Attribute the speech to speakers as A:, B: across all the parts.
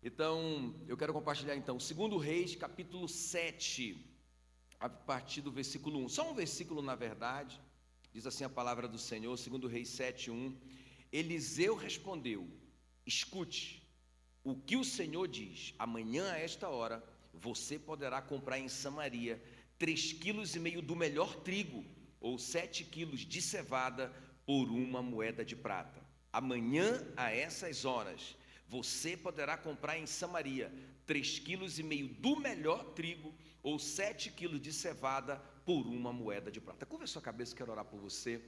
A: Então, eu quero compartilhar então, 2 Reis, capítulo 7, a partir do versículo 1. Só um versículo, na verdade, diz assim a palavra do Senhor, 2 Reis 7, 1. Eliseu respondeu: escute, o que o Senhor diz, amanhã a esta hora, você poderá comprar em Samaria 3,5 quilos do melhor trigo, ou 7 quilos de cevada, por uma moeda de prata. Amanhã a essas horas, você poderá comprar em Samaria 3,5 quilos do melhor trigo, ou 7 quilos de cevada, por uma moeda de prata. Curva a sua cabeça, quero orar por você.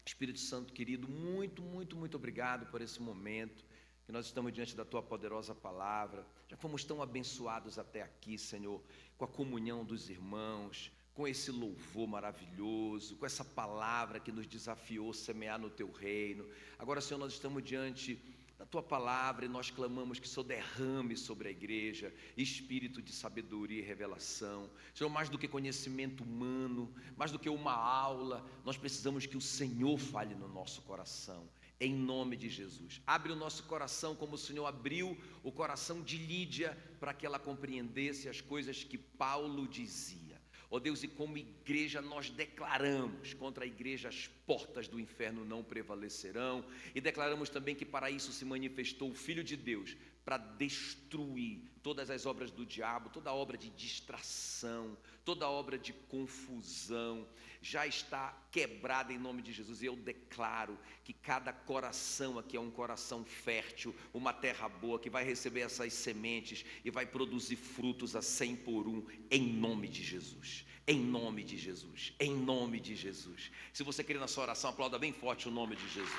A: Espírito Santo querido, muito obrigado por esse momento que nós estamos diante da Tua poderosa palavra. Já fomos tão abençoados até aqui, Senhor, com a comunhão dos irmãos, com esse louvor maravilhoso, com essa palavra que nos desafiou a semear no Teu reino. Agora, Senhor, nós estamos diante da Tua palavra e nós clamamos que o Senhor derrame sobre a igreja espírito de sabedoria e revelação. Senhor, mais do que conhecimento humano, mais do que uma aula, nós precisamos que o Senhor fale no nosso coração, em nome de Jesus. Abre o nosso coração como o Senhor abriu o coração de Lídia, para que ela compreendesse as coisas que Paulo dizia. Ó Deus, e como igreja nós declaramos contra a igreja: as portas do inferno não prevalecerão, e declaramos também que para isso se manifestou o Filho de Deus, para destruir todas as obras do diabo, toda obra de distração, toda obra de confusão, já está quebrada em nome de Jesus. E eu declaro que cada coração aqui é um coração fértil, uma terra boa, que vai receber essas sementes e vai produzir frutos a 100 por 1, em nome de Jesus, em nome de Jesus, em nome de Jesus. Se você quer na sua oração, aplauda bem forte o nome de Jesus.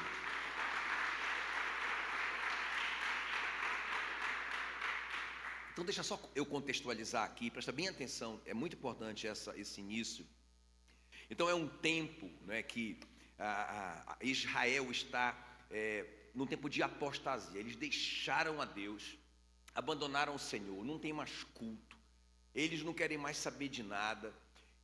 A: Então deixa só eu contextualizar aqui, presta bem atenção, é muito importante esse início. Então é um tempo, né, que Israel está num tempo de apostasia. Eles deixaram a Deus, abandonaram o Senhor, não tem mais culto, eles não querem mais saber de nada.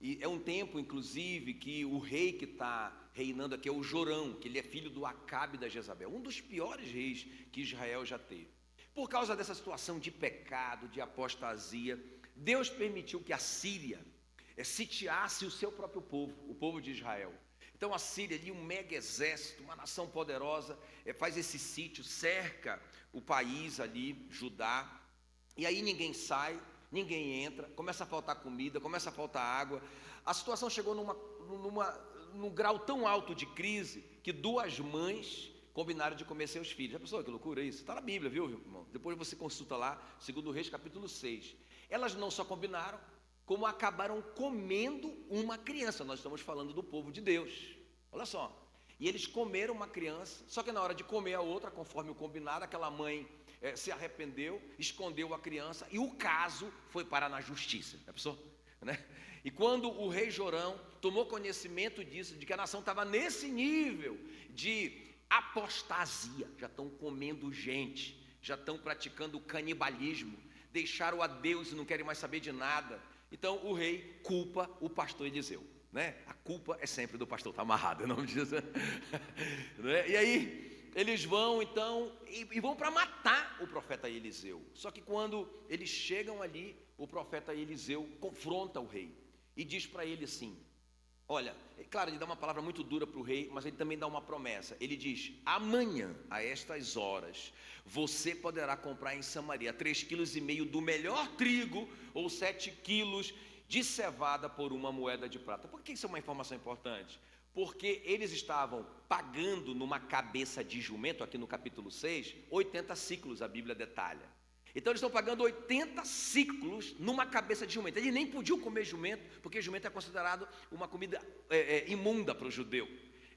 A: E é um tempo, inclusive, que o rei que está reinando aqui é o Jorão, que ele é filho do Acabe da Jezabel, um dos piores reis que Israel já teve. Por causa dessa situação de pecado, de apostasia, Deus permitiu que a Síria sitiasse o seu próprio povo, o povo de Israel. Então a Síria ali, um mega exército, uma nação poderosa, faz esse sítio, cerca o país ali, Judá, e aí ninguém sai, ninguém entra, começa a faltar comida, começa a faltar água. A situação chegou num grau tão alto de crise, que duas mães combinaram de comer seus filhos. Já pensou que loucura isso? Está na Bíblia, viu, irmão? Depois você consulta lá, 2 Reis, capítulo 6. Elas não só combinaram, como acabaram comendo uma criança. Nós estamos falando do povo de Deus. Olha só. E eles comeram uma criança, só que na hora de comer a outra, conforme o combinado, aquela mãe se arrependeu, escondeu a criança, e o caso foi parar na justiça. Já pensou? Né? E quando o rei Jorão tomou conhecimento disso, de que a nação estava nesse nível de apostasia, já estão comendo gente, já estão praticando canibalismo, deixaram a Deus e não querem mais saber de nada. Então o rei culpa o pastor Eliseu, né? A culpa é sempre do pastor, está amarrado em nome de Jesus. E aí eles vão então e vão para matar o profeta Eliseu. Só que quando eles chegam ali, o profeta Eliseu confronta o rei e diz para ele assim: olha, claro, ele dá uma palavra muito dura para o rei, mas ele também dá uma promessa. Ele diz: amanhã, a estas horas, você poderá comprar em Samaria 3,5 quilos do melhor trigo, ou 7 quilos de cevada, por uma moeda de prata. Por que isso é uma informação importante? Porque eles estavam pagando numa cabeça de jumento, aqui no capítulo 6, 80 ciclos, a Bíblia detalha. Então eles estão pagando 80 ciclos numa cabeça de jumento. Eles nem podiam comer jumento, porque jumento é considerado uma comida imunda para o judeu.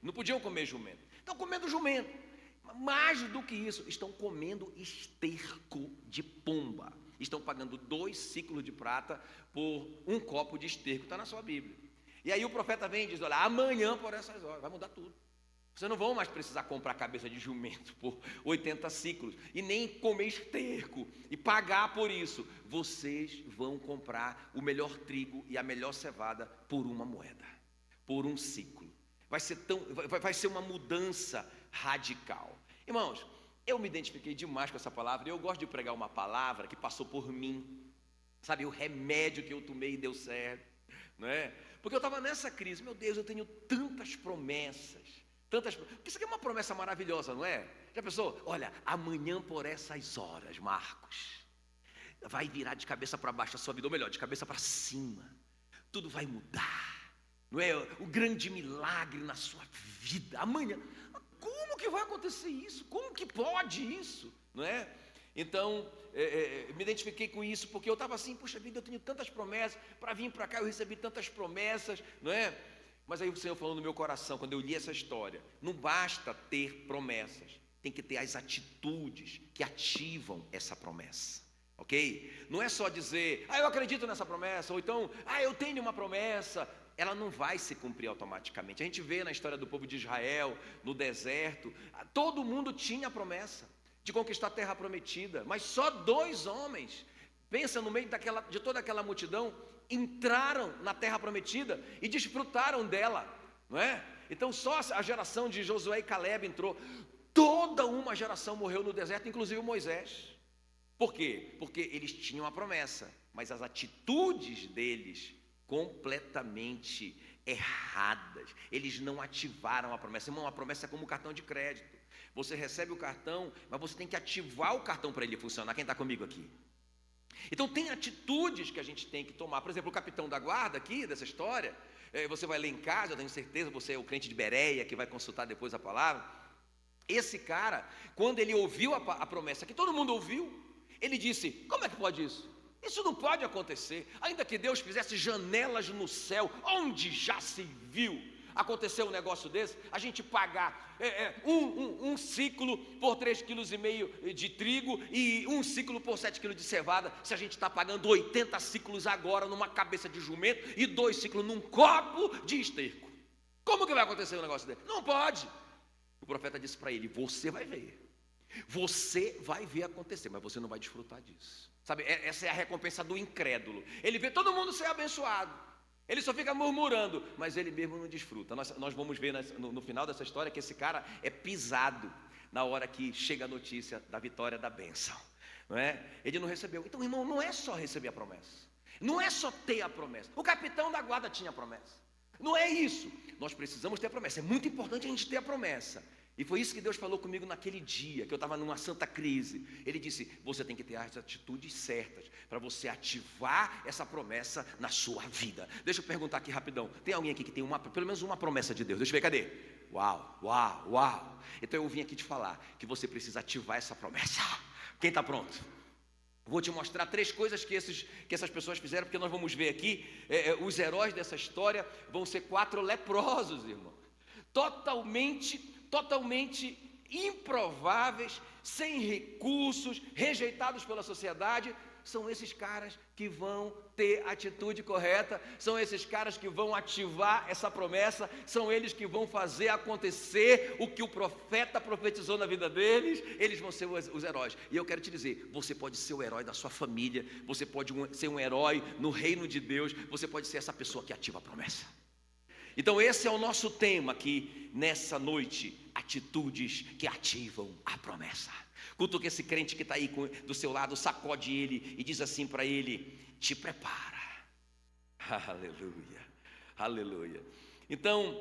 A: Não podiam comer jumento. Estão comendo jumento. Mais do que isso, estão comendo esterco de pomba. Estão pagando 2 ciclos de prata por um copo de esterco. Está na sua Bíblia. E aí o profeta vem e diz: olha, amanhã por essas horas, vai mudar tudo. Vocês não vão mais precisar comprar cabeça de jumento por 80 ciclos, e nem comer esterco, e pagar por isso. Vocês vão comprar o melhor trigo e a melhor cevada por uma moeda, por um ciclo. Vai ser uma mudança radical. Irmãos, eu me identifiquei demais com essa palavra, e eu gosto de pregar uma palavra que passou por mim, sabe, o remédio que eu tomei e deu certo, não é? Porque eu estava nessa crise, meu Deus, eu tenho tantas promessas, porque isso aqui é uma promessa maravilhosa, não é? Já pensou? Olha, amanhã por essas horas, Marcos, vai virar de cabeça para baixo a sua vida, ou melhor, de cabeça para cima, tudo vai mudar, não é? O grande milagre na sua vida, amanhã. Como que vai acontecer isso? Como que pode isso? Não é? Então, me identifiquei com isso, porque eu estava assim, poxa vida, eu tenho tantas promessas, para vir para cá eu recebi tantas promessas, não é? Mas aí o Senhor falou no meu coração, quando eu li essa história, não basta ter promessas, tem que ter as atitudes que ativam essa promessa, ok? Não é só dizer, eu acredito nessa promessa, ou então, eu tenho uma promessa. Ela não vai se cumprir automaticamente. A gente vê na história do povo de Israel, no deserto, todo mundo tinha a promessa de conquistar a terra prometida, mas só 2 homens, pensa no meio de toda aquela multidão, entraram na terra prometida e desfrutaram dela, não é? Então só a geração de Josué e Caleb entrou, toda uma geração morreu no deserto, inclusive Moisés. Por quê? Porque eles tinham a promessa, mas as atitudes deles completamente erradas, eles não ativaram a promessa. Irmão, a promessa é como um cartão de crédito, você recebe o cartão, mas você tem que ativar o cartão para ele funcionar. Quem está comigo aqui? Então tem atitudes que a gente tem que tomar. Por exemplo, o capitão da guarda aqui, dessa história, você vai ler em casa, eu tenho certeza, você é o crente de Bereia, que vai consultar depois a palavra. Esse cara, quando ele ouviu a promessa, que todo mundo ouviu, ele disse, como é que pode isso? Isso não pode acontecer, ainda que Deus fizesse janelas no céu, onde já se viu acontecer um negócio desse, a gente pagar um ciclo por 3,5 kg de trigo e um ciclo por 7 kg de cevada, se a gente está pagando 80 ciclos agora numa cabeça de jumento e 2 ciclos num copo de esterco. Como que vai acontecer um negócio desse? Não pode. O profeta disse para ele, você vai ver acontecer, mas você não vai desfrutar disso. Sabe, essa é a recompensa do incrédulo. Ele vê todo mundo ser abençoado, ele só fica murmurando, mas ele mesmo não desfruta. Nós vamos ver no final dessa história que esse cara é pisado na hora que chega a notícia da vitória, da bênção, não é? Ele não recebeu. Então, irmão, não é só receber a promessa, não é só ter a promessa. O capitão da guarda tinha a promessa, não é isso. Nós precisamos ter a promessa, é muito importante a gente ter a promessa. E foi isso que Deus falou comigo naquele dia, que eu estava numa santa crise. Ele disse, você tem que ter as atitudes certas, para você ativar essa promessa na sua vida. Deixa eu perguntar aqui rapidão, tem alguém aqui que tem pelo menos uma promessa de Deus? Deixa eu ver, cadê? Uau. Então eu vim aqui te falar, que você precisa ativar essa promessa. Quem está pronto? Vou te mostrar 3 coisas que essas pessoas fizeram, porque nós vamos ver aqui, os heróis dessa história vão ser 4 leprosos, irmão. Totalmente improváveis, sem recursos, rejeitados pela sociedade. São esses caras que vão ter a atitude correta, são esses caras que vão ativar essa promessa, são eles que vão fazer acontecer o que o profeta profetizou na vida deles. Eles vão ser os heróis. E eu quero te dizer, você pode ser o herói da sua família, você pode ser um herói no reino de Deus, você pode ser essa pessoa que ativa a promessa. Então esse é o nosso tema aqui nessa noite, atitudes que ativam a promessa. Cutuca esse crente que está aí do seu lado, sacode ele e diz assim para ele, te prepara. Aleluia. Então,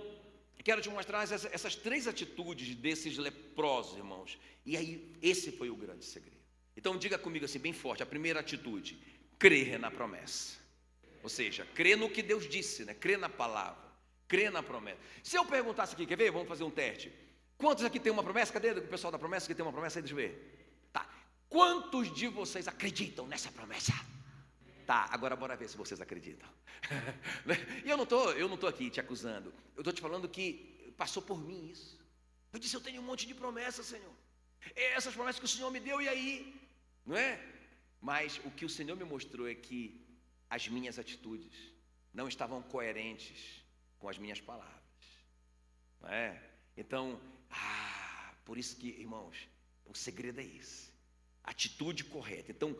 A: quero te mostrar essas 3 atitudes desses leprosos, irmãos. E aí, esse foi o grande segredo. Então diga comigo assim, bem forte, a primeira atitude, crer na promessa. Ou seja, crer no que Deus disse, né? Crer na palavra. Crê na promessa. Se eu perguntasse aqui, quer ver? Vamos fazer um teste. Quantos aqui tem uma promessa? Cadê o pessoal da promessa que tem uma promessa aí? Deixa eu ver. Tá. Quantos de vocês acreditam nessa promessa? Tá, agora bora ver se vocês acreditam. E eu não tô aqui te acusando. Eu estou te falando que passou por mim isso. Eu disse, eu tenho um monte de promessas, Senhor. Essas promessas que o Senhor me deu, e aí? Não é? Mas o que o Senhor me mostrou é que as minhas atitudes não estavam coerentes com as minhas palavras, não é? Então, por isso que, irmãos, o segredo é esse, atitude correta. Então,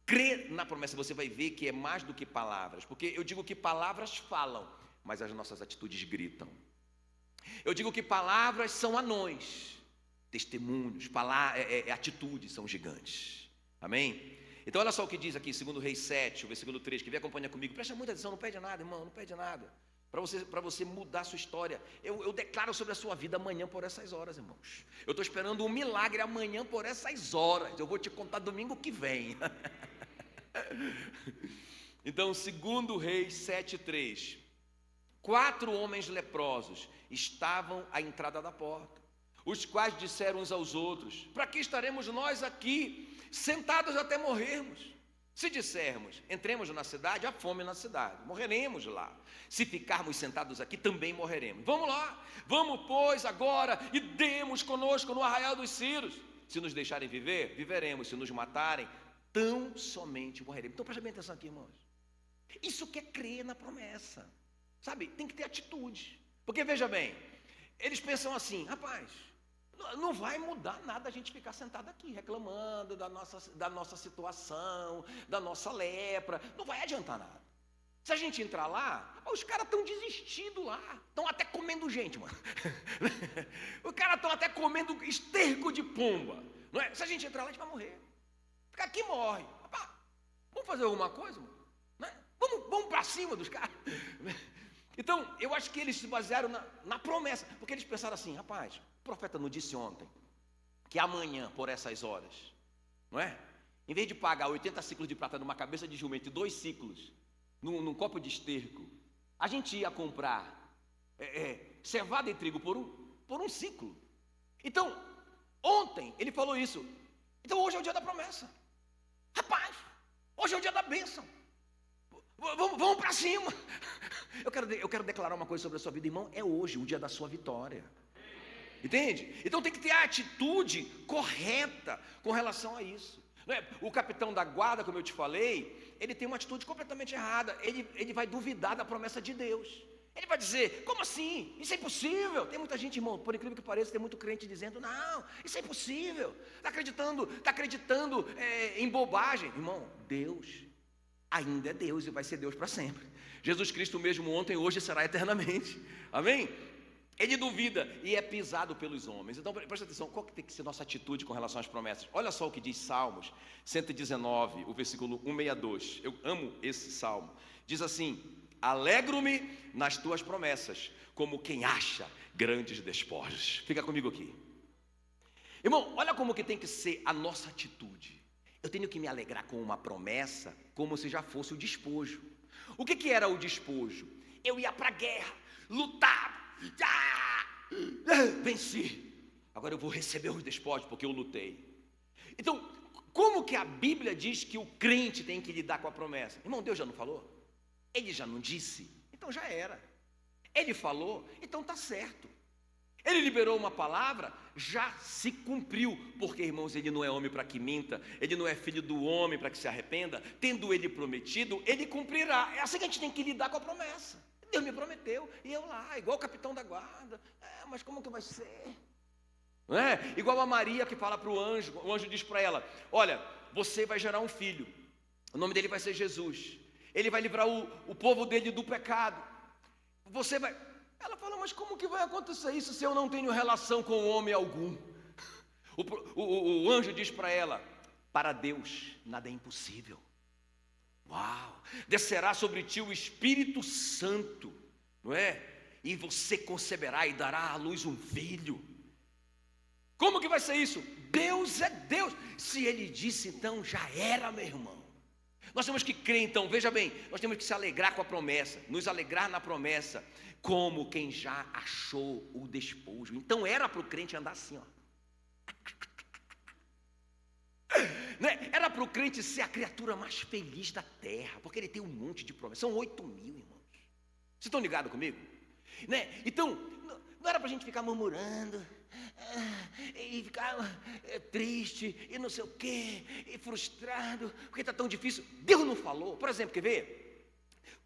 A: crer na promessa, você vai ver que é mais do que palavras, porque eu digo que palavras falam, mas as nossas atitudes gritam. Eu digo que palavras são anões, testemunhos, atitudes são gigantes. Amém? Então olha só o que diz aqui, 2 Reis 7, o versículo 3, que vem acompanhar comigo. Presta muita atenção, não perde nada, irmão, não perde nada. Para você mudar a sua história. Eu declaro sobre a sua vida amanhã por essas horas, irmãos. Eu estou esperando um milagre amanhã por essas horas. Eu vou te contar domingo que vem. Então, 2 Reis 7:3. 4 homens leprosos estavam à entrada da porta, os quais disseram uns aos outros: para que estaremos nós aqui, sentados até morrermos? Se dissermos, entremos na cidade, há fome na cidade, morreremos lá. Se ficarmos sentados aqui, também morreremos. Vamos lá, vamos pois agora e demos conosco no arraial dos Círios. Se nos deixarem viver, viveremos. Se nos matarem, tão somente morreremos. Então presta bem atenção aqui, irmãos. Isso que é crer na promessa, sabe? Tem que ter atitude. Porque veja bem, eles pensam assim: rapaz, não vai mudar nada a gente ficar sentado aqui reclamando da nossa situação, da nossa lepra. Não vai adiantar nada. Se a gente entrar lá, os caras estão desistindo lá, estão até comendo gente, mano. Os caras estão até comendo esterco de pomba, não é? Se a gente entrar lá, a gente vai morrer. Ficar aqui morre. Rapaz, vamos fazer alguma coisa, mano? Não é? Vamos para cima dos caras. Então, eu acho que eles se basearam na promessa, porque eles pensaram assim: rapaz, o profeta não disse ontem que amanhã, por essas horas, não é? Em vez de pagar 80 ciclos de prata numa cabeça de jumento e 2 ciclos num copo de esterco, a gente ia comprar cevada e trigo por um ciclo. Então, ontem ele falou isso. Então hoje é o dia da promessa. Rapaz, hoje é o dia da bênção. Vamos para cima. Eu quero declarar uma coisa sobre a sua vida, irmão. É hoje o dia da sua vitória. Entende? Então tem que ter a atitude correta com relação a isso. O capitão da guarda, como eu te falei, ele tem uma atitude completamente errada. Ele vai duvidar da promessa de Deus. Ele vai dizer: como assim? Isso é impossível. Tem muita gente, irmão, por incrível que pareça, tem muito crente dizendo: não, isso é impossível. Está acreditando em bobagem. Irmão, Deus ainda é Deus e vai ser Deus para sempre. Jesus Cristo mesmo ontem, hoje e será eternamente. Amém? Ele duvida e é pisado pelos homens. Então presta atenção, qual que tem que ser nossa atitude com relação às promessas? Olha só o que diz Salmos 119, o versículo 162. Eu amo esse salmo. Diz assim: alegro-me nas tuas promessas, como quem acha grandes despojos. Fica comigo aqui. Irmão, olha como que tem que ser a nossa atitude. Eu tenho que me alegrar com uma promessa como se já fosse o despojo. O que era o despojo? Eu ia para a guerra, lutava, venci. Agora eu vou receber os despojos porque eu lutei. Então, como que a Bíblia diz que o crente tem que lidar com a promessa? Irmão, Deus já não falou? Ele já não disse? Então já era. Ele falou? Então está certo. Ele liberou uma palavra, já se cumpriu, porque, irmãos, ele não é homem para que minta, ele não é filho do homem para que se arrependa. Tendo ele prometido, ele cumprirá. É assim que a gente tem que lidar com a promessa. Deus me prometeu, e eu lá, igual o capitão da guarda. Mas como que vai ser? Não é? Igual a Maria que fala para o anjo diz para ela: olha, você vai gerar um filho, o nome dele vai ser Jesus, ele vai livrar o povo dele do pecado, você vai... Ela fala: mas como que vai acontecer isso se eu não tenho relação com homem algum? O anjo diz para ela: para Deus nada é impossível. Uau! Descerá sobre ti o Espírito Santo, não é? E você conceberá e dará à luz um filho. Como que vai ser isso? Deus é Deus. Se Ele disse, então já era, meu irmão. Nós temos que crer, então, veja bem, nós temos que se alegrar com a promessa, nos alegrar na promessa, como quem já achou o despojo. Então era para o crente andar assim, ó. Era para o crente ser a criatura mais feliz da terra, porque ele tem um monte de promessas. São 8.000, irmãos. Vocês estão ligados comigo? Então, não era para a gente ficar murmurando e ficar triste e não sei o quê, e frustrado, porque está tão difícil. Deus não falou. Por exemplo, quer ver?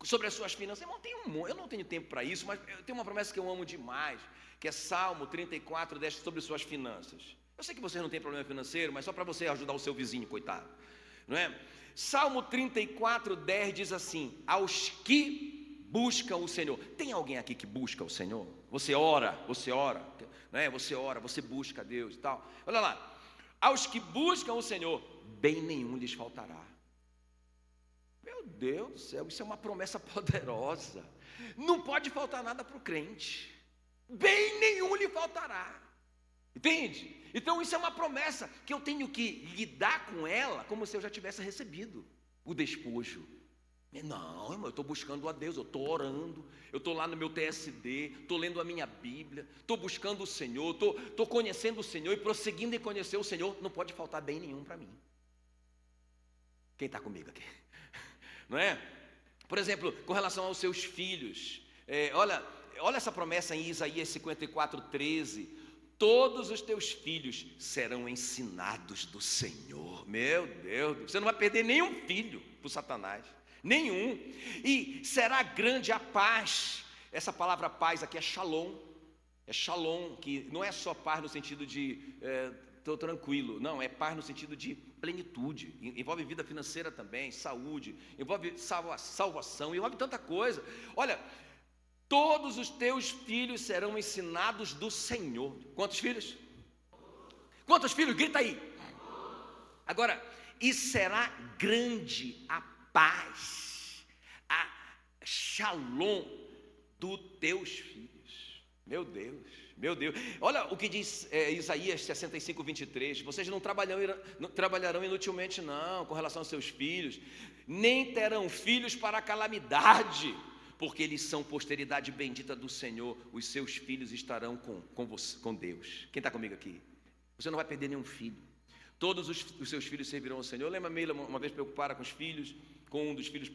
A: Sobre as suas finanças. Eu não tenho tempo para isso, mas eu tenho uma promessa que eu amo demais, que é Salmo 34, 10, sobre suas finanças. Eu sei que você não tem problema financeiro, mas só para você ajudar o seu vizinho, coitado, não é? Salmo 34, 10 diz assim: aos que buscam o Senhor. Tem alguém aqui que busca o Senhor? Você ora, né? Você ora, você busca a Deus e tal. Olha lá, aos que buscam o Senhor, bem nenhum lhes faltará. Meu Deus do céu, isso é uma promessa poderosa. Não pode faltar nada para o crente. Bem nenhum lhe faltará. Entende? Então isso é uma promessa que eu tenho que lidar com ela como se eu já tivesse recebido o despojo. Não, irmão, eu estou buscando a Deus, eu estou orando, eu estou lá no meu TSD, estou lendo a minha Bíblia, estou buscando o Senhor, estou conhecendo o Senhor e prosseguindo em conhecer o Senhor. Não pode faltar bem nenhum para mim. Quem está comigo aqui? Não é? Por exemplo, com relação aos seus filhos, olha essa promessa em Isaías 54:13. Todos os teus filhos serão ensinados do Senhor. Meu Deus, você não vai perder nenhum filho para o Satanás, nenhum. E será grande a paz. Essa palavra paz aqui é shalom, que não é só paz no sentido de estou tranquilo, não, é paz no sentido de plenitude, envolve vida financeira também, saúde, envolve salvação, envolve tanta coisa. Olha, todos os teus filhos serão ensinados do Senhor. Quantos filhos? Quantos filhos? Grita aí. Agora, e será grande a paz, a shalom dos teus filhos. Meu Deus. Olha o que diz Isaías 65:23. Vocês não trabalharão inutilmente não, com relação aos seus filhos, nem terão filhos para a calamidade, porque eles são posteridade bendita do Senhor. Os seus filhos estarão com Deus. Quem está comigo aqui? Você não vai perder nenhum filho. Todos os seus filhos servirão ao Senhor. Lembra a Meila uma vez preocupada com os filhos, com um dos filhos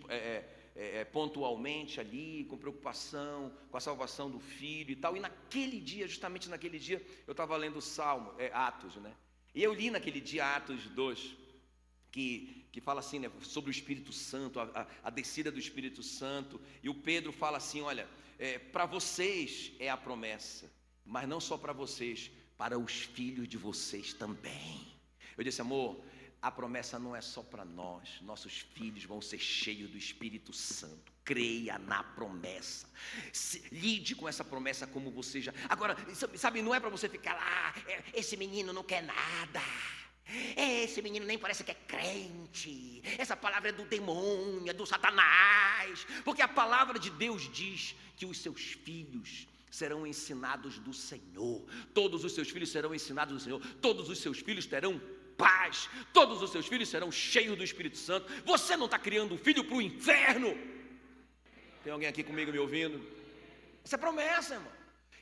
A: pontualmente ali, com preocupação, com a salvação do filho e tal. E naquele dia, justamente naquele dia, eu estava lendo o Salmo, Atos, né? E eu li naquele dia Atos 2, que fala assim, né, sobre o Espírito Santo, a descida do Espírito Santo. E o Pedro fala assim, olha, para vocês é a promessa, mas não só para vocês, para os filhos de vocês também. Eu disse, amor, a promessa não é só para nós, nossos filhos vão ser cheios do Espírito Santo. Creia na promessa, lide com essa promessa como você já... Agora, sabe, não é para você ficar lá, esse menino não quer nada, esse menino nem parece que é crente, essa palavra é do demônio, é do Satanás, porque a palavra de Deus diz que os seus filhos serão ensinados do Senhor. Todos os seus filhos serão ensinados do Senhor. Todos os seus filhos terão paz. Todos os seus filhos serão cheios do Espírito Santo. Você não está criando um filho para o inferno. Tem alguém aqui comigo me ouvindo? Essa é promessa, irmão.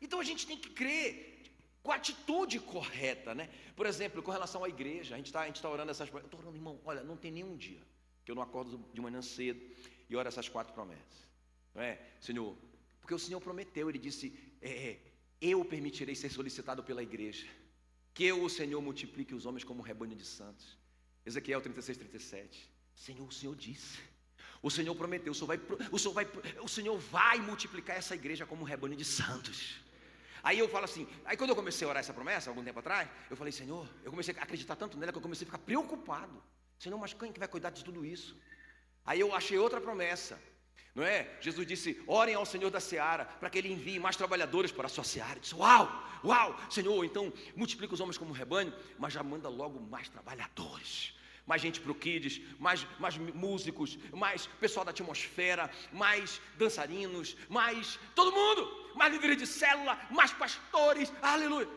A: Então a gente tem que crer com a atitude correta, né? Por exemplo, com relação à igreja, a gente tá orando essas promessas. Eu estou orando, irmão, olha, não tem nenhum dia que eu não acordo de manhã cedo e oro essas 4 promessas. Não é, Senhor? Porque o Senhor prometeu, Ele disse, eu permitirei ser solicitado pela igreja, que eu, o Senhor, multiplique os homens como um rebanho de santos. Ezequiel 36:37. Senhor, o Senhor disse, o Senhor prometeu, o Senhor vai multiplicar essa igreja como um rebanho de santos. Aí eu falo assim, aí quando eu comecei a orar essa promessa, algum tempo atrás, eu falei, Senhor, eu comecei a acreditar tanto nela que eu comecei a ficar preocupado. Senhor, mas quem que vai cuidar de tudo isso? Aí eu achei outra promessa, não é? Jesus disse, orem ao Senhor da seara, para que Ele envie mais trabalhadores para a sua seara. Eu disse, uau, Senhor, então multiplica os homens como um rebanho, mas já manda logo mais trabalhadores. Mais gente para o Kids, mais músicos, mais pessoal da atmosfera, mais dançarinos, mais todo mundo, mais líderes de célula, mais pastores, aleluia.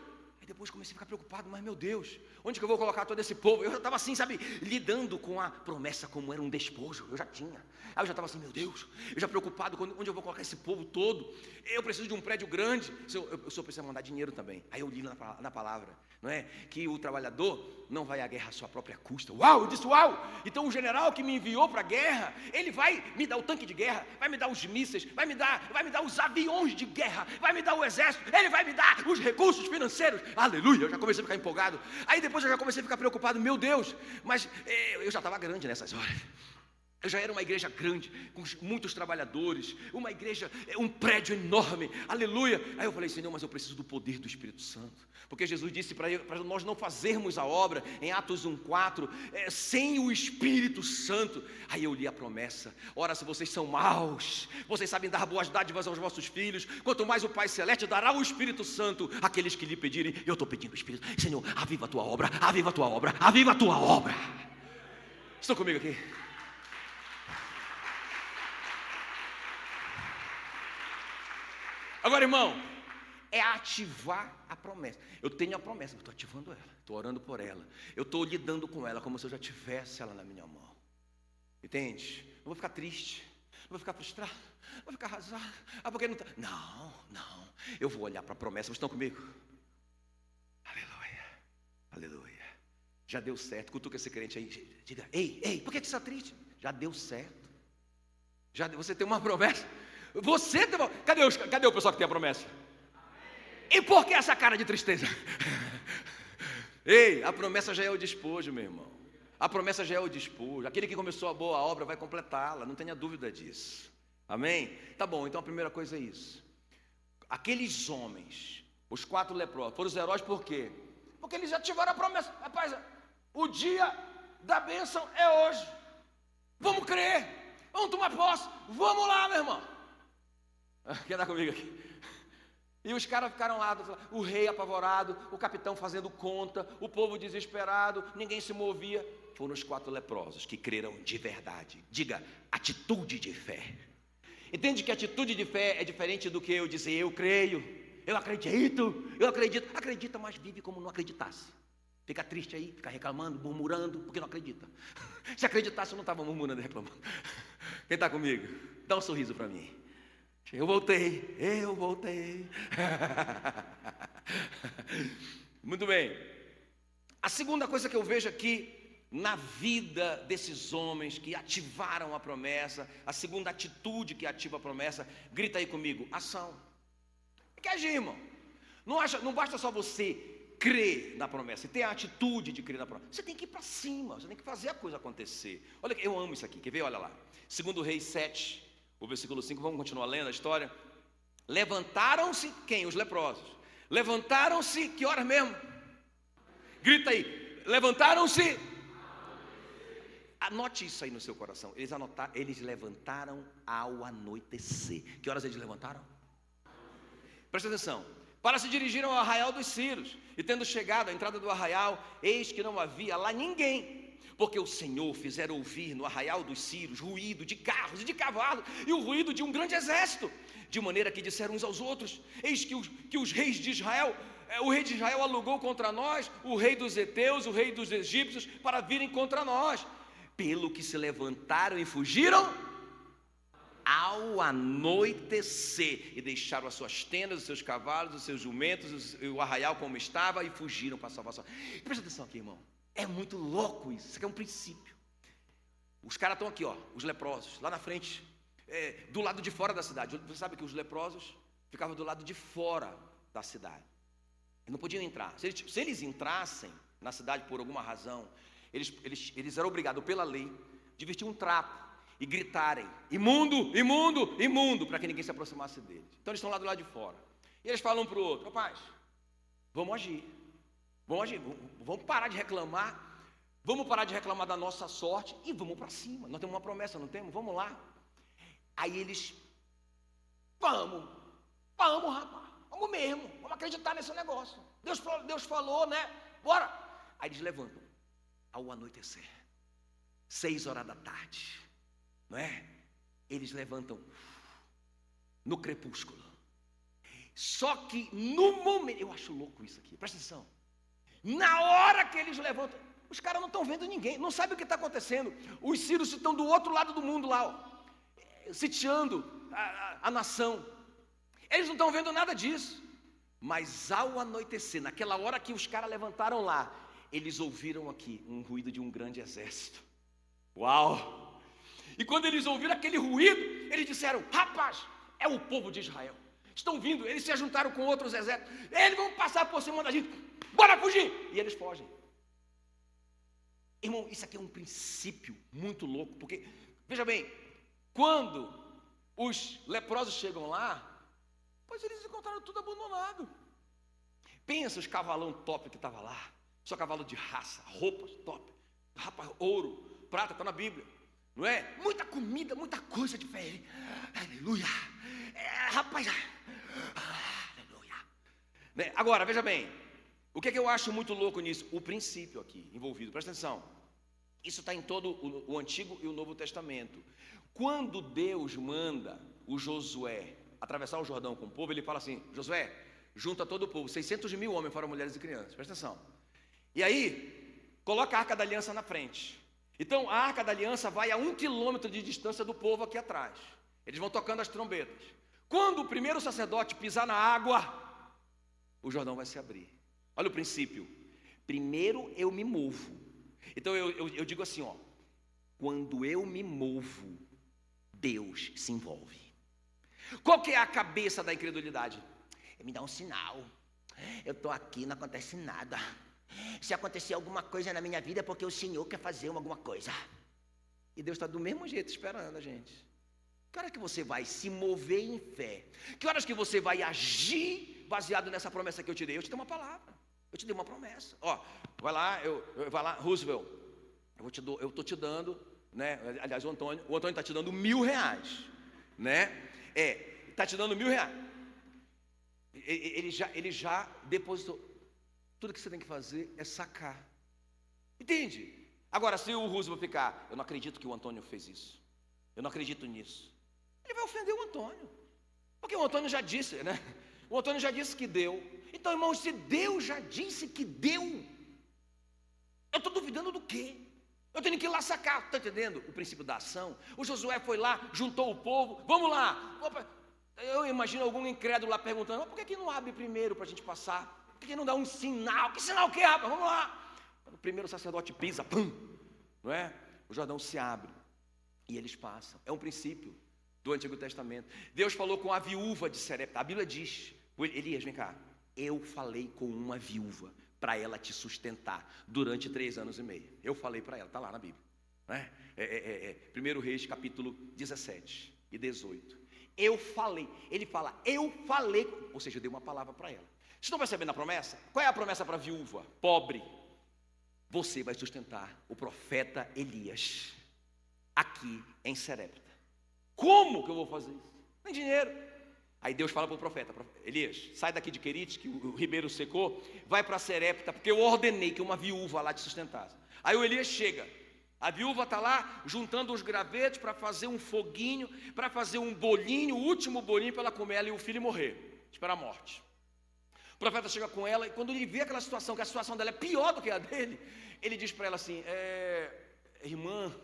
A: Aí depois comecei a ficar preocupado, mas meu Deus, onde que eu vou colocar todo esse povo? Eu já estava assim, sabe, lidando com a promessa como era um despojo, eu já tinha. Aí eu já estava assim, meu Deus, eu já preocupado, onde eu vou colocar esse povo todo? Eu preciso de um prédio grande, o senhor precisa mandar dinheiro também. Aí eu li na palavra, não é? Que o trabalhador não vai à guerra à sua própria custa. Eu disse, então o general que me enviou para a guerra, ele vai me dar o tanque de guerra, vai me dar os mísseis, vai me dar os aviões de guerra, vai me dar o exército, ele vai me dar os recursos financeiros. Aleluia, eu já comecei a ficar empolgado. Aí depois eu já comecei a ficar preocupado, meu Deus, mas eu já estava grande nessas horas. Já era uma igreja grande, com muitos trabalhadores, uma igreja, um prédio enorme, aleluia. Aí eu falei, Senhor, mas eu preciso do poder do Espírito Santo, porque Jesus disse para nós não fazermos a obra, em Atos 1,4, sem o Espírito Santo. Aí eu li a promessa: ora, se vocês são maus, vocês sabem dar boas dádivas aos vossos filhos, quanto mais o Pai Celeste dará o Espírito Santo àqueles que lhe pedirem. Eu estou pedindo o Espírito. Senhor, aviva a tua obra, aviva a tua obra, aviva a tua obra. Estão comigo aqui? Agora, irmão, é ativar a promessa. Eu tenho a promessa, eu estou ativando ela, estou orando por ela, eu estou lidando com ela como se eu já tivesse ela na minha mão. Entende? Não vou ficar triste, não vou ficar frustrado, não vou ficar arrasado. Porque não está. Não. Eu vou olhar para a promessa. Vocês estão comigo? Aleluia, aleluia. Já deu certo. Cutuca esse crente aí. Diga, ei, por que você está triste? Já deu certo. Você tem uma promessa. Você tem uma... Cadê o pessoal que tem a promessa? E por que essa cara de tristeza? Ei, a promessa já é o despojo, meu irmão. A promessa já é o despojo. Aquele que começou a boa obra vai completá-la, não tenha dúvida disso. Amém? Tá bom, então a primeira coisa é isso. Aqueles homens, os 4 leprosos, foram os heróis por quê? Porque eles já tiveram a promessa. Rapaz, o dia da bênção é hoje. Vamos crer, vamos tomar posse, vamos lá, meu irmão. Quem está comigo aqui? E os caras ficaram lá, o rei apavorado, o capitão fazendo conta, o povo desesperado, ninguém se movia. Foram os 4 leprosos que creram de verdade. Diga, atitude de fé. Entende que atitude de fé é diferente do que eu dizer eu creio, eu acredito. Acredita, mas vive como não acreditasse. Fica triste aí, fica reclamando, murmurando, porque não acredita. Se acreditasse eu não estava murmurando e reclamando. Quem está comigo? Dá um sorriso para mim. Eu voltei. Muito bem. A segunda coisa que eu vejo aqui na vida desses homens que ativaram a promessa, a segunda atitude que ativa a promessa, grita aí comigo, ação. Tem que agir, irmão. Não basta só você crer na promessa, ter a atitude de crer na promessa. Você tem que ir para cima, você tem que fazer a coisa acontecer. Olha, eu amo isso aqui, quer ver? Olha lá. 2 Reis 7. O versículo 5, vamos continuar lendo a história. Levantaram-se, quem? Os leprosos. Levantaram-se, que horas mesmo? Grita aí, levantaram-se. Anote isso aí no seu coração. Eles levantaram ao anoitecer. Que horas eles levantaram? Presta atenção. Para se dirigir ao arraial dos Círios. E tendo chegado à entrada do arraial, eis que não havia lá ninguém. Porque o Senhor fizera ouvir no arraial dos Círios ruído de carros e de cavalos e o ruído de um grande exército, de maneira que disseram uns aos outros: eis que os reis de Israel, o rei de Israel alugou contra nós o rei dos heteus, o rei dos egípcios, para virem contra nós. Pelo que se levantaram e fugiram ao anoitecer, e deixaram as suas tendas, os seus cavalos, os seus jumentos, o arraial como estava, e fugiram para a salvação. Presta atenção aqui, irmão. É muito louco isso. Isso aqui é um princípio. Os caras estão aqui, ó, os leprosos, lá na frente, do lado de fora da cidade. Você sabe que os leprosos ficavam do lado de fora da cidade. Eles não podiam entrar. Se eles entrassem na cidade por alguma razão, eles eram obrigados pela lei de vestir um trapo e gritarem: imundo, imundo, imundo, para que ninguém se aproximasse deles. Então eles estão lá do lado de fora. E eles falam um para o outro: rapaz, vamos agir. Vamos parar de reclamar. Vamos parar de reclamar da nossa sorte e vamos para cima. Nós temos uma promessa, não temos? Vamos lá. Aí eles: vamos rapaz, vamos mesmo, vamos acreditar nesse negócio. Deus falou, né? Bora. Aí eles levantam ao anoitecer, 6 horas da tarde, não é? Eles levantam no crepúsculo. Só que no momento, eu acho louco isso aqui, presta atenção. Na hora que eles levantam, os caras não estão vendo ninguém, não sabem o que está acontecendo. Os sírios estão do outro lado do mundo lá, ó, sitiando a nação. Eles não estão vendo nada disso. Mas ao anoitecer, naquela hora que os caras levantaram lá, eles ouviram aqui um ruído de um grande exército. Uau! E quando eles ouviram aquele ruído, eles disseram: rapaz, é o povo de Israel. Estão vindo, eles se ajuntaram com outros exércitos. Eles vão passar por cima da gente. Bora fugir! E eles fogem. Irmão, isso aqui é um princípio muito louco, porque Veja bem, quando os leprosos chegam lá, pois eles encontraram tudo abandonado. Pensa os cavalão top que estava lá, só cavalo de raça, roupas top, rapaz, ouro, prata, está na Bíblia, não é? Muita comida, muita coisa diferente. Aleluia! Rapaz, aleluia! Né? Agora, veja bem, o que eu acho muito louco nisso? O princípio aqui envolvido, presta atenção. Isso está em todo o Antigo e o Novo Testamento. Quando Deus manda o Josué atravessar o Jordão com o povo, ele fala assim: Josué, junta todo o povo, 600.000 homens, fora mulheres e crianças, presta atenção. E aí, coloca a Arca da Aliança na frente. Então, a Arca da Aliança vai a 1 quilômetro de distância do povo aqui atrás. Eles vão tocando as trombetas. Quando o primeiro sacerdote pisar na água, o Jordão vai se abrir. Olha o princípio. Primeiro eu me movo. Então eu digo assim, ó, quando eu me movo, Deus se envolve. Qual que é a cabeça da incredulidade? Me dá um sinal. Eu estou aqui, não acontece nada. Se acontecer alguma coisa na minha vida é porque o Senhor quer fazer alguma coisa. E Deus está do mesmo jeito esperando a gente. Que horas que você vai se mover em fé? Que horas que você vai agir baseado nessa promessa que eu te dei? Eu te dei uma palavra. Eu te dei uma promessa. Ó, vai lá, Roosevelt. Eu estou te dando, né? Aliás, o Antônio está te dando R$1.000, né? Está te dando R$1.000. Ele já depositou. Tudo que você tem que fazer é sacar. Entende? Agora, se o Roosevelt ficar, eu não acredito que o Antônio fez isso. Eu não acredito nisso. Ele vai ofender o Antônio. Porque o Antônio já disse, né? O Antônio já disse que deu. Então, irmãos, se Deus já disse que deu, eu estou duvidando do quê? Eu tenho que ir lá sacar, está entendendo? O princípio da ação. O Josué foi lá, juntou o povo, vamos lá. Eu imagino algum incrédulo lá perguntando, por que não abre primeiro para a gente passar? Por que não dá um sinal? Que sinal que é, rapaz? Vamos lá. Quando o primeiro sacerdote pisa, pum, não é? O Jordão se abre e eles passam. É um princípio do Antigo Testamento. Deus falou com a viúva de Serepta. A Bíblia diz, Elias, vem cá. Eu falei com uma viúva para ela te sustentar durante 3 anos e meio. Eu falei para ela, está lá na Bíblia. Né? 1 Reis, capítulo 17 e 18. Eu falei, ele fala, eu falei, ou seja, eu dei uma palavra para ela. Vocês estão percebendo a promessa? Qual é a promessa para a viúva? Pobre. Você vai sustentar o profeta Elias aqui em Serepta. Como que eu vou fazer isso? Não tem dinheiro. Aí Deus fala para o profeta, Elias, sai daqui de Querite, que o ribeiro secou, vai para Serepta, porque eu ordenei que uma viúva lá te sustentasse. Aí o Elias chega, a viúva está lá juntando os gravetos para fazer um foguinho, para fazer um bolinho, o último bolinho para ela comer ela e o filho morrer, esperar a morte. O profeta chega com ela e quando ele vê aquela situação, que a situação dela é pior do que a dele, ele diz para ela assim, irmã,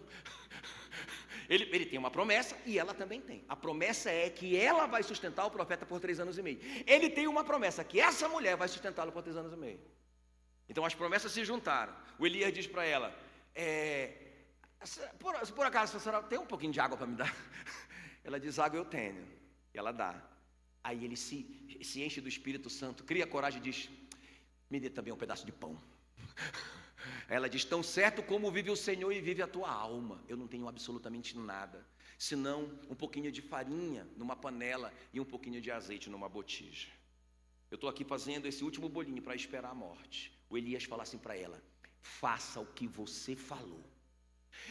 A: ele tem uma promessa e ela também tem. A promessa é que ela vai sustentar o profeta por 3 anos e meio. Ele tem uma promessa, que essa mulher vai sustentá-lo por 3 anos e meio. Então as promessas se juntaram. O Elias diz para ela, por acaso a senhora tem um pouquinho de água para me dar? Ela diz, água eu tenho. E ela dá. Aí ele se enche do Espírito Santo, cria coragem e diz, me dê também um pedaço de pão. Ela diz, tão certo como vive o Senhor e vive a tua alma, eu não tenho absolutamente nada, senão um pouquinho de farinha numa panela e um pouquinho de azeite numa botija. Eu estou aqui fazendo esse último bolinho para esperar a morte. O Elias fala assim para ela, faça o que você falou,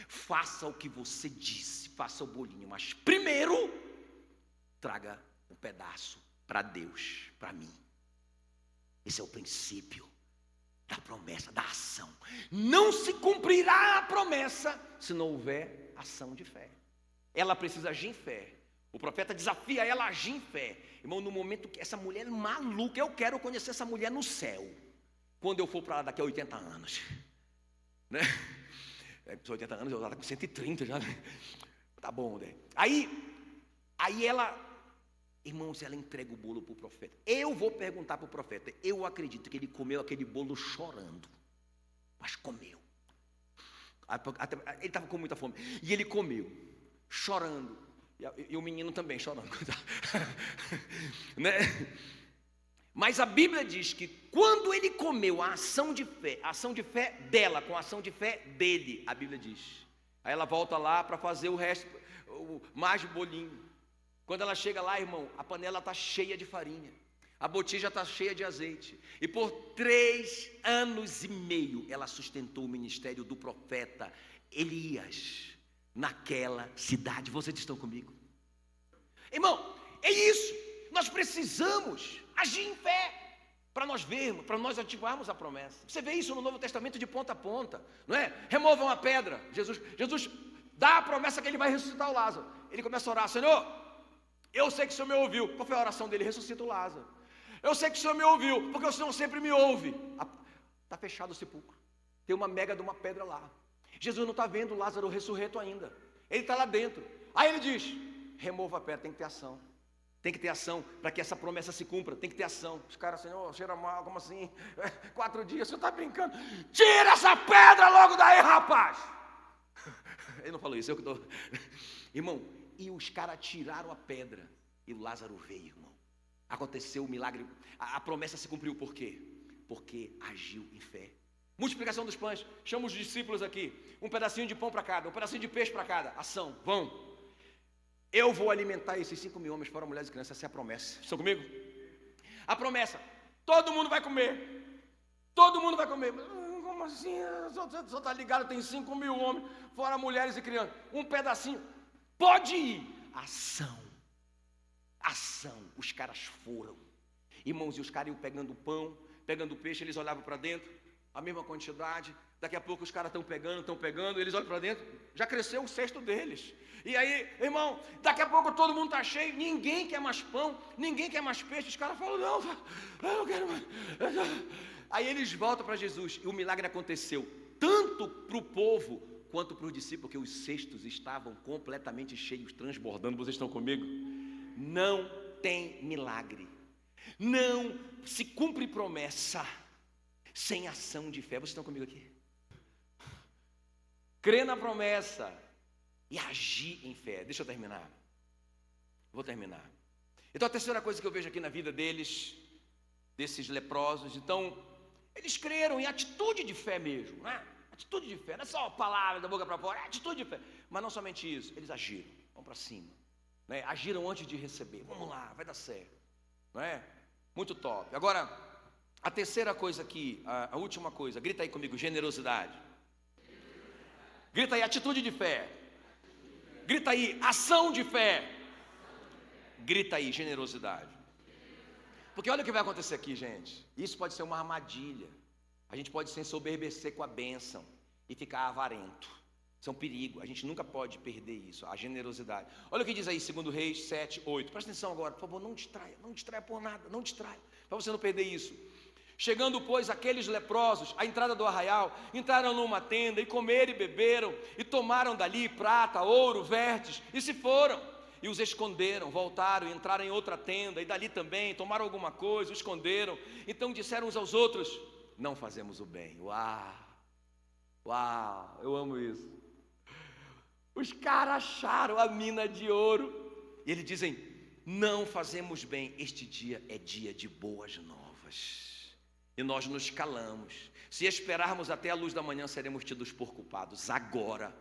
A: faça o que você disse, faça o bolinho, mas primeiro, traga um pedaço para Deus, para mim. Esse é o princípio da promessa, da ação. Não se cumprirá a promessa se não houver ação de fé. Ela precisa agir em fé. O profeta desafia ela a agir em fé. Irmão, no momento que essa mulher é maluca, eu quero conhecer essa mulher no céu, quando eu for para lá daqui a 80 anos, né? 80 anos, eu já estou com 130 já, né? Tá bom, né? Aí ela, irmãos, ela entrega o bolo para o profeta. Eu vou perguntar para o profeta. Eu acredito que ele comeu aquele bolo chorando, mas comeu. Ele estava com muita fome e ele comeu, chorando. E o menino também chorando, né? Mas a Bíblia diz que quando ele comeu a ação de fé dela com a ação de fé dele, a Bíblia diz, Aí ela volta lá para fazer o resto, mais bolinho. Quando ela chega lá, irmão, a panela está cheia de farinha, a botija está cheia de azeite. E por 3 anos e meio ela sustentou o ministério do profeta Elias naquela cidade. Vocês estão comigo? Irmão, é isso. Nós precisamos agir em fé para nós vermos, para nós ativarmos a promessa. Você vê isso no Novo Testamento de ponta a ponta, não é? Removam a pedra. Jesus dá a promessa que ele vai ressuscitar o Lázaro. Ele começa a orar: Senhor, eu sei que o Senhor me ouviu. Qual foi a oração dele? Ressuscita o Lázaro. Eu sei que o Senhor me ouviu, porque o Senhor sempre me ouve. Está fechado o sepulcro, tem uma mega de uma pedra lá. Jesus não está vendo o Lázaro ressurreto ainda, ele está lá dentro. Aí ele diz: remova a pedra. Tem que ter ação. Tem que ter ação para que essa promessa se cumpra. Tem que ter ação. Os caras: Senhor, cheira mal, como assim? 4 dias, o Senhor está brincando? Tira essa pedra logo daí, rapaz. Ele não falou isso, eu que estou. Irmão, e os caras tiraram a pedra e o Lázaro veio, irmão. Aconteceu o milagre, a promessa se cumpriu. Por quê? Porque agiu em fé. Multiplicação dos pães, chama os discípulos aqui, um pedacinho de pão para cada, um pedacinho de peixe para cada. Ação, vão. Eu vou alimentar esses 5 mil homens, fora mulheres e crianças. Essa é a promessa. Estão comigo? A promessa: todo mundo vai comer. Todo mundo vai comer. Como assim? Só está ligado, tem 5 mil homens, fora mulheres e crianças. Um pedacinho. Pode ir. Ação. Ação. Os caras foram. Irmãos, e os caras iam pegando pão, pegando peixe, eles olhavam para dentro, a mesma quantidade. Daqui a pouco os caras estão pegando, eles olham para dentro, já cresceu o cesto deles. E aí, irmão, daqui a pouco todo mundo está cheio, ninguém quer mais pão, ninguém quer mais peixe. Os caras falam: não, eu não quero mais. Aí eles voltam para Jesus, e o milagre aconteceu tanto para o povo quanto para os discípulos, porque os cestos estavam completamente cheios, transbordando. Vocês estão comigo? Não tem milagre, não se cumpre promessa sem ação de fé. Vocês estão comigo aqui? Crer na promessa e agir em fé. Deixa eu terminar. Vou terminar. Então, a terceira coisa que eu vejo aqui na vida deles, desses leprosos, então, eles creram em atitude de fé mesmo, né? Atitude de fé, não é só palavra da boca para fora, é atitude de fé. Mas não somente isso, eles agiram, vão para cima, né? Agiram antes de receber. Vamos lá, vai dar certo, não é? Muito top. Agora, a terceira coisa aqui, a última coisa, grita aí comigo: generosidade. Grita aí: atitude de fé. Grita aí: ação de fé. Grita aí: generosidade. Porque olha o que vai acontecer aqui, gente. Isso pode ser uma armadilha. A gente pode se ensoberbecer com a bênção e ficar avarento. Isso é um perigo. A gente nunca pode perder isso, a generosidade. Olha o que diz aí, 2 Reis 7, 8. Presta atenção agora, por favor, não distraia por nada, não distraia, para você não perder isso. Chegando, pois, aqueles leprosos à entrada do arraial, entraram numa tenda e comeram e beberam, e tomaram dali prata, ouro, verdes, e se foram. E os esconderam, voltaram e entraram em outra tenda, e dali também tomaram alguma coisa, os esconderam. Então disseram uns aos outros: não fazemos o bem. Uau, eu amo isso. Os caras acharam a mina de ouro, e eles dizem: não fazemos bem, este dia é dia de boas novas. E nós nos calamos. Se esperarmos até a luz da manhã, seremos tidos por culpados. Agora.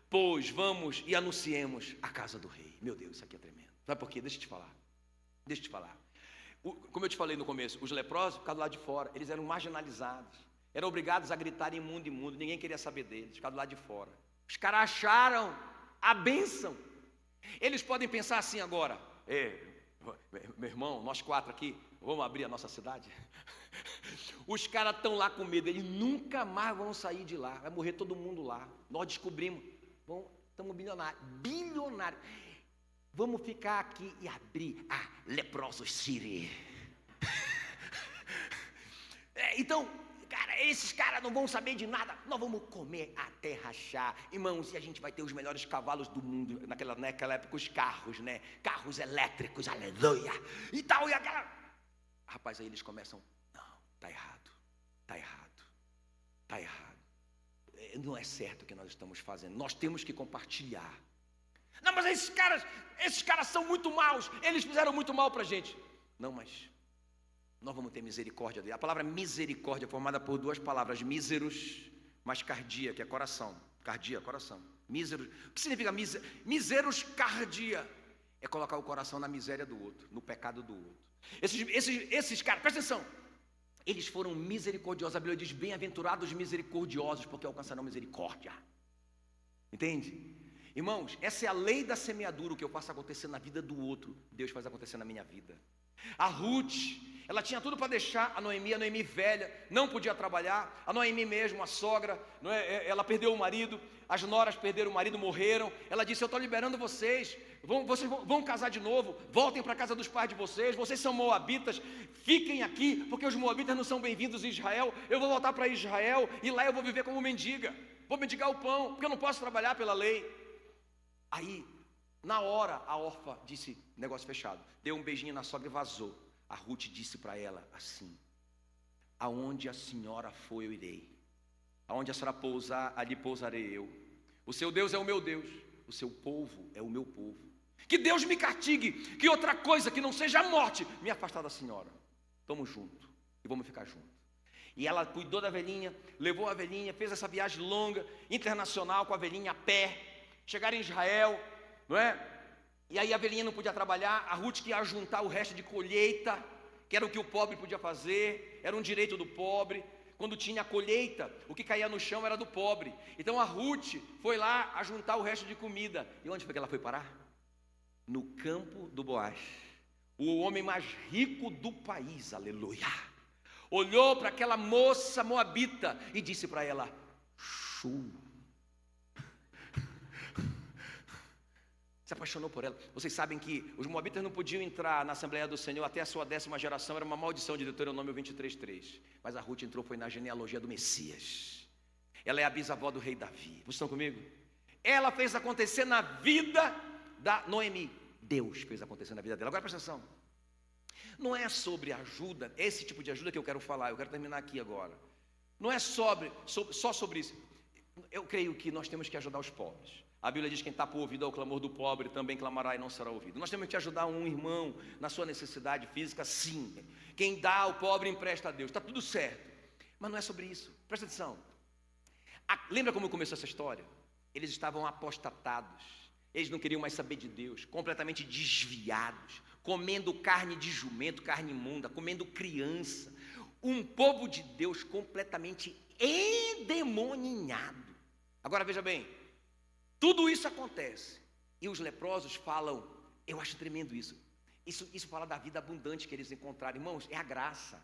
A: Pois vamos e anunciemos a casa do rei. Meu Deus, isso aqui é tremendo. Sabe por quê? Deixa eu te falar. Como eu te falei no começo, os leprosos ficavam lá de fora. Eles eram marginalizados. Eram obrigados a gritar imundo, imundo. Ninguém queria saber deles. Ficavam lá de fora. Os caras acharam a bênção. Eles podem pensar assim agora: meu irmão, nós 4 aqui, vamos abrir a nossa cidade? Os caras estão lá com medo, eles nunca mais vão sair de lá, vai morrer todo mundo lá. Nós descobrimos, estamos bilionários. Vamos ficar aqui e abrir a Leprosos City. Então, cara, esses caras não vão saber de nada, nós vamos comer até rachar. Irmãos, e a gente vai ter os melhores cavalos do mundo, naquela época, os carros, né? Carros elétricos, aleluia, e tal, e aquela... Rapaz, aí eles começam: não, está errado. Não é certo o que nós estamos fazendo, nós temos que compartilhar. Não, mas esses caras são muito maus, eles fizeram muito mal para a gente. Não, mas nós vamos ter misericórdia dele. A palavra misericórdia é formada por 2 palavras: míseros, mas cardia, que é coração. Cardia, coração. Míseros. O que significa miseros cardia? É colocar o coração na miséria do outro, no pecado do outro. Esses caras, presta atenção, eles foram misericordiosos. A Bíblia diz: bem-aventurados misericordiosos, porque alcançarão misericórdia. Entende? Irmãos, essa é a lei da semeadura. O que eu faço acontecer na vida do outro, Deus faz acontecer na minha vida. A Ruth, ela tinha tudo para deixar a Noemi velha, não podia trabalhar. A Noemi mesmo, a sogra, ela perdeu o marido, as noras perderam o marido, morreram. Ela disse: eu estou liberando vocês vão casar de novo, voltem para a casa dos pais de vocês são moabitas, fiquem aqui, porque os moabitas não são bem-vindos em Israel. Eu vou voltar para Israel e lá eu vou viver como mendiga, vou mendigar o pão, porque eu não posso trabalhar pela lei. Aí, na hora, a órfã disse: negócio fechado. Deu um beijinho na sogra e vazou. A Ruth disse para ela assim: aonde a senhora for eu irei, aonde a senhora pousar, ali pousarei eu. O seu Deus é o meu Deus, o seu povo é o meu povo. Que Deus me castigue, que outra coisa que não seja a morte me afastar da senhora. Estamos juntos e vamos ficar juntos. E ela cuidou da velhinha, levou a velhinha, fez essa viagem longa, internacional, com a velhinha a pé. Chegaram em Israel, não é? E aí a velhinha não podia trabalhar. A Ruth que ia juntar o resto de colheita, que era o que o pobre podia fazer, era um direito do pobre. Quando tinha a colheita, o que caía no chão era do pobre. Então a Ruth foi lá a juntar o resto de comida. E onde foi que ela foi parar? No campo do Boaz, o homem mais rico do país, aleluia. Olhou para aquela moça moabita e disse para ela: Chu. Se apaixonou por ela. Vocês sabem que os moabitas não podiam entrar na Assembleia do Senhor até a sua 10ª geração, era uma maldição de Deuteronômio 23:3. Mas a Ruth entrou, foi na genealogia do Messias. Ela é a bisavó do rei Davi. Vocês estão comigo? Ela fez acontecer na vida da Noemi. Deus fez acontecer na vida dela. Agora presta atenção. Não é sobre ajuda, esse tipo de ajuda que eu quero falar. Eu quero terminar aqui agora. Não é só sobre isso. Eu creio que nós temos que ajudar os pobres. A Bíblia diz: quem tapa o ouvido ao clamor do pobre também clamará e não será ouvido. Nós temos que ajudar um irmão na sua necessidade física, sim. Quem dá ao pobre empresta a Deus. Está tudo certo. Mas não é sobre isso. Presta atenção. Lembra como começou essa história? Eles estavam apostatados. Eles não queriam mais saber de Deus, completamente desviados, comendo carne de jumento, carne imunda, comendo criança. Um povo de Deus completamente endemoninhado. Agora veja bem, tudo isso acontece e os leprosos falam, eu acho tremendo isso fala da vida abundante que eles encontraram. Irmãos, é a graça.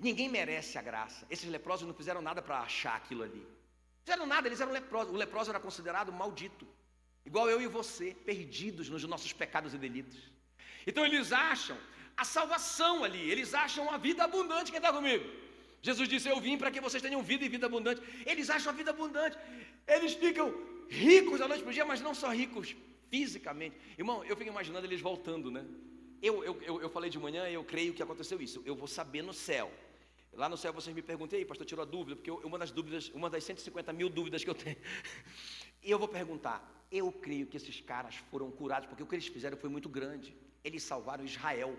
A: Ninguém merece a graça. Esses leprosos não fizeram nada para achar aquilo ali. Fizeram nada, eles eram leprosos. O leproso era considerado maldito, igual eu e você, perdidos nos nossos pecados e delitos. Então eles acham a salvação ali, eles acham a vida abundante. Quem está comigo? Jesus disse: eu vim para que vocês tenham vida e vida abundante. Eles acham a vida abundante, eles ficam ricos da noite para o dia, mas não só ricos fisicamente. Irmão, eu fico imaginando eles voltando, né? Eu falei de manhã, eu creio que aconteceu isso. Eu vou saber no céu. Lá no céu vocês me perguntem: pastor, tirou a dúvida? Porque uma das 150 mil dúvidas que eu tenho. E eu vou perguntar: eu creio que esses caras foram curados, porque o que eles fizeram foi muito grande. Eles salvaram Israel.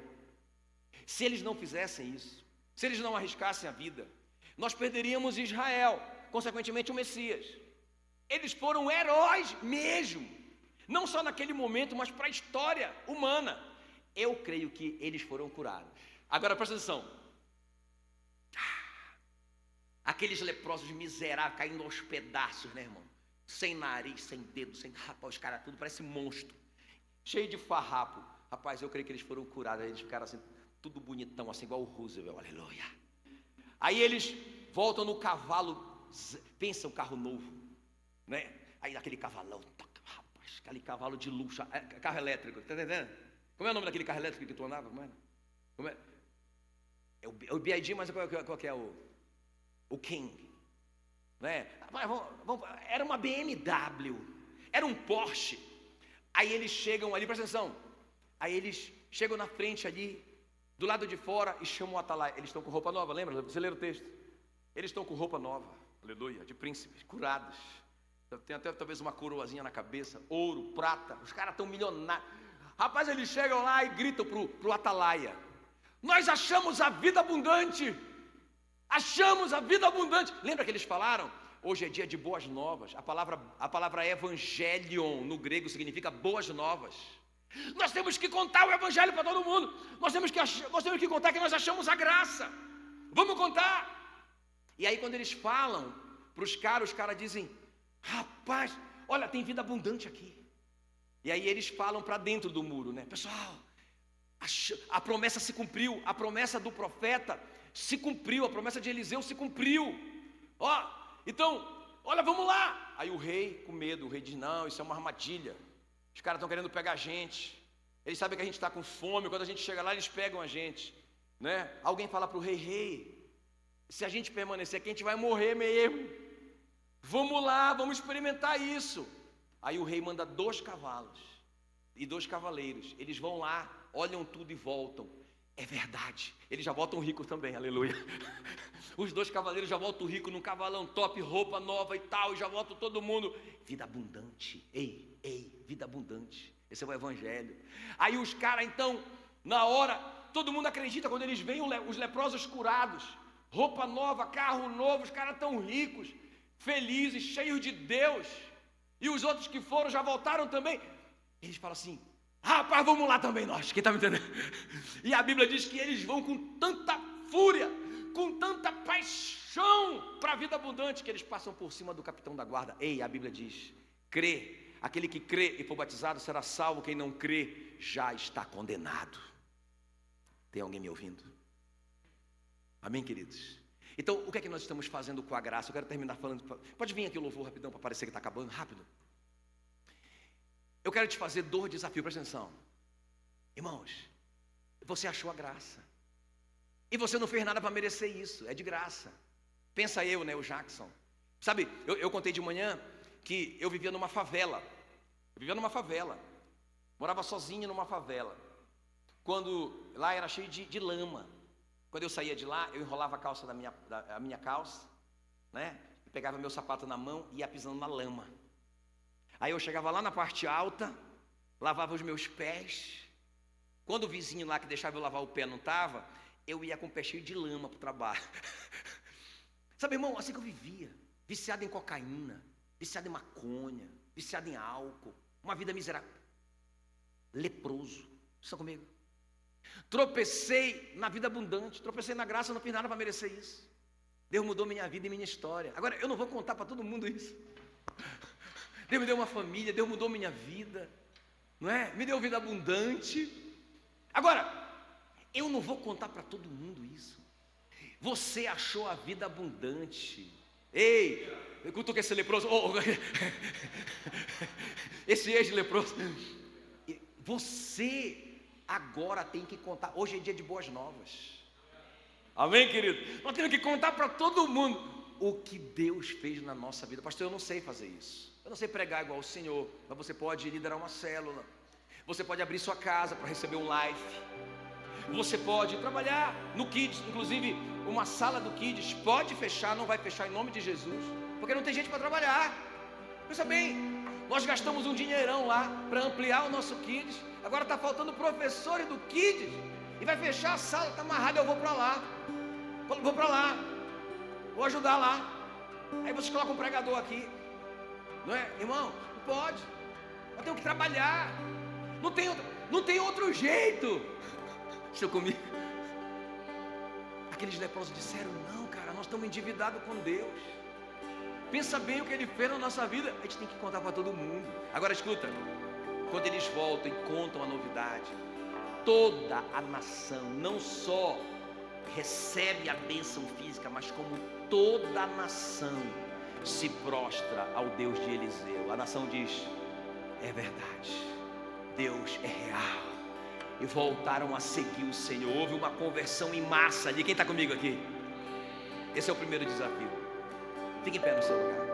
A: Se eles não fizessem isso, se eles não arriscassem a vida, nós perderíamos Israel, consequentemente o Messias. Eles foram heróis mesmo, não só naquele momento, mas para a história humana. Eu creio que eles foram curados. Agora presta atenção. Aqueles leprosos miseráveis caindo aos pedaços, né, irmão? Sem nariz, sem dedo, sem... Rapaz, os caras tudo parece monstro, cheio de farrapo. Rapaz, eu creio que eles foram curados. Eles ficaram assim, tudo bonitão, assim, igual o Roosevelt, aleluia. Aí eles voltam no cavalo, pensa um carro novo, né? Aí aquele cavalão, rapaz, aquele cavalo de luxo, carro elétrico, tá entendendo? Como é o nome daquele carro elétrico que tu andava? Como é? É o BID, mas qual que é o King, né? Era uma BMW, era um Porsche. Aí eles chegam ali, presta atenção. Aí eles chegam na frente ali, do lado de fora, e chamam o atalaia. Eles estão com roupa nova, lembra? Você leu o texto? Eles estão com roupa nova, aleluia, de príncipes, curados. Tem até talvez uma coroazinha na cabeça, ouro, prata. Os caras estão milionários. Rapaz, eles chegam lá e gritam pro atalaia: nós achamos a vida abundante. Achamos a vida abundante. Lembra que eles falaram? hoje é dia de boas novas. A palavra evangelion no grego significa boas novas. Nós temos que contar o evangelho para todo mundo. Nós temos que contar que nós achamos a graça. Vamos contar. E aí quando eles falam para os caras dizem: rapaz, olha, tem vida abundante aqui. E aí eles falam para dentro do muro, né? Pessoal, a promessa se cumpriu, a promessa do profeta se cumpriu, a promessa de Eliseu se cumpriu. Ó, então, olha, vamos lá. Aí o rei, com medo, o rei diz: não, isso é uma armadilha. Os caras estão querendo pegar a gente. Eles sabem que a gente está com fome. Quando a gente chega lá, eles pegam a gente, né? Alguém fala para o rei: rei, se a gente permanecer aqui, a gente vai morrer mesmo. Vamos lá, vamos experimentar isso. Aí o rei manda 2 cavalos e 2 cavaleiros. Eles vão lá, olham tudo e voltam. É verdade, eles já voltam ricos também, aleluia. Os 2 cavaleiros já voltam ricos num cavalão top, roupa nova e tal, e já voltam todo mundo. Vida abundante, ei, vida abundante. Esse é o evangelho. Aí os caras então, na hora, todo mundo acredita quando eles veem os leprosos curados. Roupa nova, carro novo, os caras tão ricos, felizes, cheios de Deus. E os outros que foram já voltaram também. Eles falam assim: rapaz, vamos lá também nós. Quem está me entendendo? E a Bíblia diz que eles vão com tanta fúria, com tanta paixão para a vida abundante, que eles passam por cima do capitão da guarda. Ei, a Bíblia diz: crê, aquele que crê e for batizado será salvo, quem não crê já está condenado. Tem alguém me ouvindo? Amém, queridos? Então, o que é que nós estamos fazendo com a graça? Eu quero terminar falando. Pode vir aqui o louvor rapidão para parecer que está acabando, rápido. Eu quero te fazer 2 desafios, presta atenção. Irmãos, você achou a graça. E você não fez nada para merecer isso, é de graça. Pensa eu, né, o Jackson. Sabe, eu contei de manhã que eu vivia numa favela. Morava sozinho numa favela. Quando lá era cheio de lama. Quando eu saía de lá, eu enrolava a calça a minha calça, né? Pegava meu sapato na mão e ia pisando na lama. Aí eu chegava lá na parte alta, lavava os meus pés. Quando o vizinho lá que deixava eu lavar o pé não estava, eu ia com o pé cheio de lama para o trabalho. Sabe, irmão, assim que eu vivia, viciado em cocaína, viciado em maconha, viciado em álcool, uma vida miserável, leproso. Estão comigo? Tropecei na vida abundante, tropecei na graça, não fiz nada para merecer isso. Deus mudou minha vida e minha história. Agora, eu não vou contar para todo mundo isso. Deus me deu uma família, Deus mudou minha vida, não é? Me deu vida abundante. Agora, eu não vou contar para todo mundo isso. Você achou a vida abundante. Ei, cutuca esse leproso, esse ex-leproso. Você agora tem que contar. Hoje é dia de boas novas. Amém, querido? Nós temos que contar para todo mundo o que Deus fez na nossa vida. Pastor, eu não sei fazer isso. Eu não sei pregar igual o Senhor, mas você pode liderar uma célula. Você pode abrir sua casa para receber um life. Você pode trabalhar no Kids, inclusive uma sala do Kids pode fechar, não vai fechar em nome de Jesus, porque não tem gente para trabalhar. Pensa bem, nós gastamos um dinheirão lá para ampliar o nosso Kids. Agora está faltando professores do Kids e vai fechar a sala, está amarrado, eu vou para lá. Vou ajudar lá. Aí vocês colocam um pregador aqui. Não é, irmão? Não pode. Eu tenho que trabalhar. Não tem outro jeito. Estão comigo? Aqueles leprosos disseram: não, cara, nós estamos endividados com Deus. Pensa bem o que Ele fez na nossa vida. A gente tem que contar para todo mundo. Agora escuta, quando eles voltam e contam a novidade, toda a nação não só recebe a bênção física, mas como toda a nação se prostra ao Deus de Eliseu. A nação diz: é verdade, Deus é real. E voltaram a seguir o Senhor. Houve uma conversão em massa ali. Quem está comigo aqui? Esse é o primeiro desafio. Fique em pé no seu lugar.